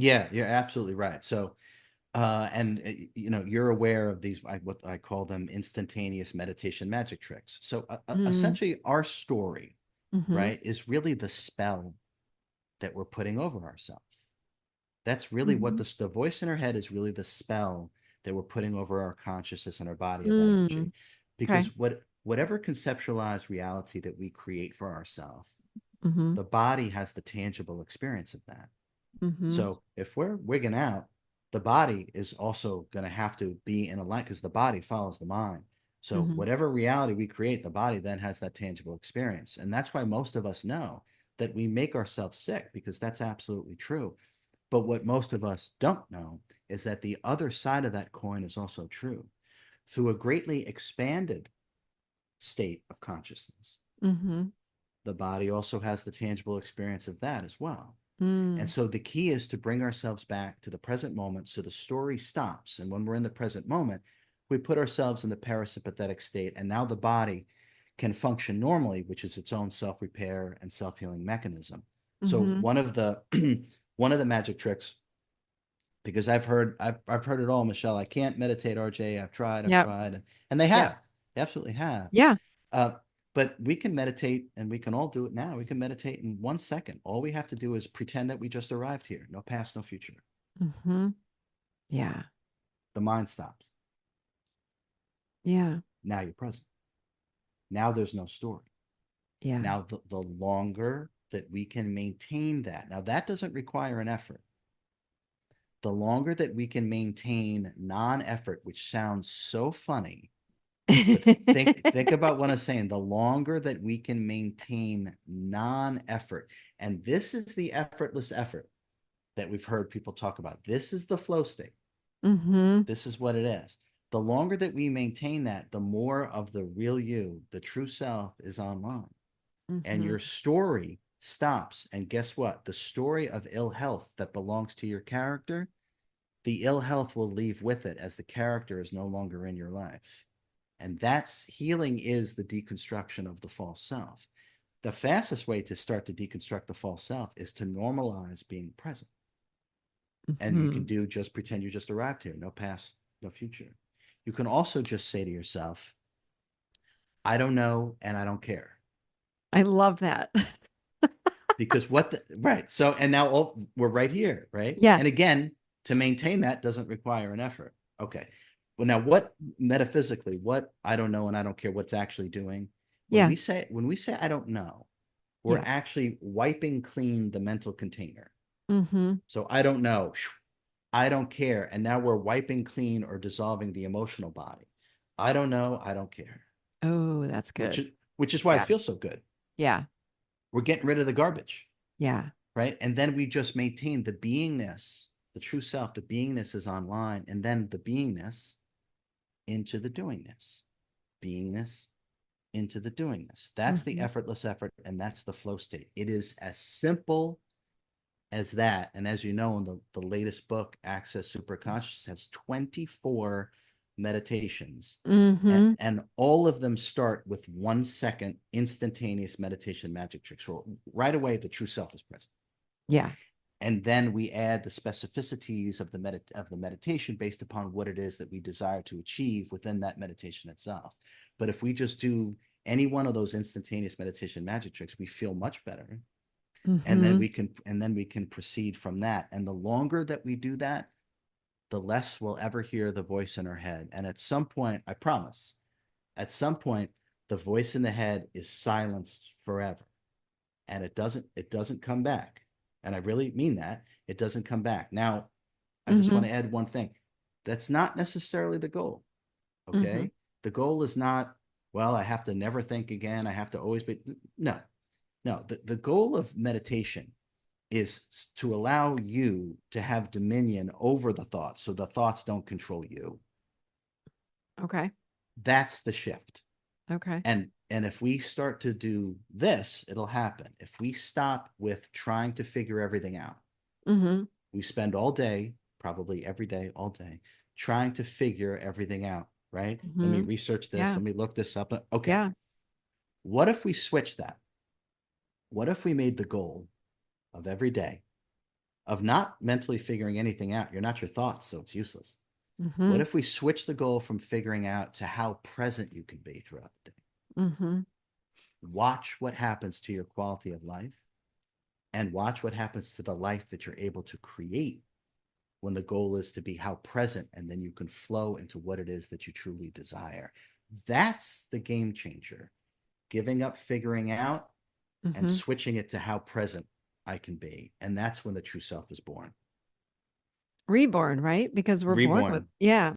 Yeah, you're absolutely right. So, you're aware of these, what I call them instantaneous meditation magic tricks. So, Mm, essentially, our story, mm-hmm, right, is really the spell that we're putting over ourselves. That's really what mm-hmm. the voice in our head is really the spell that we're putting over our consciousness and our body of energy. Mm, okay. Because whatever conceptualized reality that we create for ourselves, Mm-hmm, the body has the tangible experience of that. mm-hmm, So if we're wigging out, the body is also going to have to be in alignment because the body follows the mind. So mm-hmm, whatever reality we create, the body then has that tangible experience. And that's why most of us know that we make ourselves sick because that's absolutely true. But what most of us don't know is that the other side of that coin is also true. Through a greatly expanded state of consciousness, mm-hmm, the body also has the tangible experience of that as well. And mm, so the key is to bring ourselves back to the present moment so the story stops. And when we're in the present moment, we put ourselves in the parasympathetic state. And now the body can function normally, which is its own self-repair and self-healing mechanism. So mm-hmm. one of the magic tricks, because I've heard it all, Michelle. I can't meditate, RJ. I've Yep, tried, and they yep, have. They absolutely have. yeah. Uh, but we can meditate, and we can all do it now. We can meditate in 1 second. All we have to do is pretend that we just arrived here. No past, no future. Mm-hmm, yeah, The mind stops. yeah, Now you're present. Now there's no story. yeah. Now the longer that we can maintain that. Now that doesn't require an effort. The longer that we can maintain non-effort, which sounds so funny, but think about what I'm saying. The longer that we can maintain non-effort, and this is the effortless effort that we've heard people talk about. This is the flow state. Mm-hmm, This is what it is. The longer that we maintain that, the more of the real you, the true self, is online. And mm-hmm, your story stops. And guess what? The story of ill health that belongs to your character, the ill health will leave with it as the character is no longer in your life. And that's healing is the deconstruction of the false self. The fastest way to start to deconstruct the false self is to normalize being present. And you can mm-hmm. do just pretend you just arrived here, no past, no future. You can also just say to yourself, I don't know and I don't care. I love that. Because what the right. So and now we're right here, right? Yeah, And again, to maintain that doesn't require an effort. Okay. Well, now what metaphysically, what I don't know and I don't care what's actually doing, yeah, when we say I don't know, we're yeah. actually wiping clean the mental container. Mm-hmm. So I don't know. I don't care. And now we're wiping clean or dissolving the emotional body. I don't know. I don't care. Oh, that's Which good. is which is why it Yeah, feels so good. yeah, We're getting rid of the garbage, yeah. right? And then we just maintain the beingness, the true self, the beingness is online, and then the beingness into the doingness. Beingness into the doingness. That's the Mm-hmm. effortless effort, and that's the flow state. It is as simple as that. And as you know, in the latest book, Access Superconscious, has 24 meditations. Mm-hmm. And all of them start with 1 second instantaneous meditation magic tricks. So right away, the true self is present. Yeah. And then we add the specificities of the meditation based upon what it is that we desire to achieve within that meditation itself. But if we just do any one of those instantaneous meditation magic tricks, we feel much better, Mm-hmm. and then we can proceed from that. And the longer that we do that, the less we'll ever hear the voice in our head. And at some point, I promise, at some point, the voice in the head is silenced forever, and it doesn't come back. And I really mean that. It doesn't come back. Now, I just Mm-hmm. want to add one thing. That's not necessarily the goal. Mm-hmm. Okay. The goal is not, well, I have to never think again. I have to always be. No, no. The goal of meditation is to allow you to have dominion over the thoughts so the thoughts don't control you. Okay. That's the shift. Okay. And if we start to do this, it'll happen. If we stop with trying to figure everything out, Mm-hmm. we spend all day, probably every day, all day, trying to figure everything out, right? Let me Mm-hmm. research this. Yeah. Let me look this up. Okay. Yeah. What if we switch that? What if we made the goal of every day of not mentally figuring anything out. You're not your thoughts, so it's useless. What Mm-hmm. if we switch the goal from figuring out to how present you can be throughout the day? Mm-hmm. Watch what happens to your quality of life and watch what happens to the life that you're able to create when the goal is to be how present, and then you can flow into what it is that you truly desire. That's the game changer. Giving up figuring out and Mm-hmm. switching it to how present I can be. And that's when the true self is born. Reborn, right? Because we're born with, Reborn. yeah.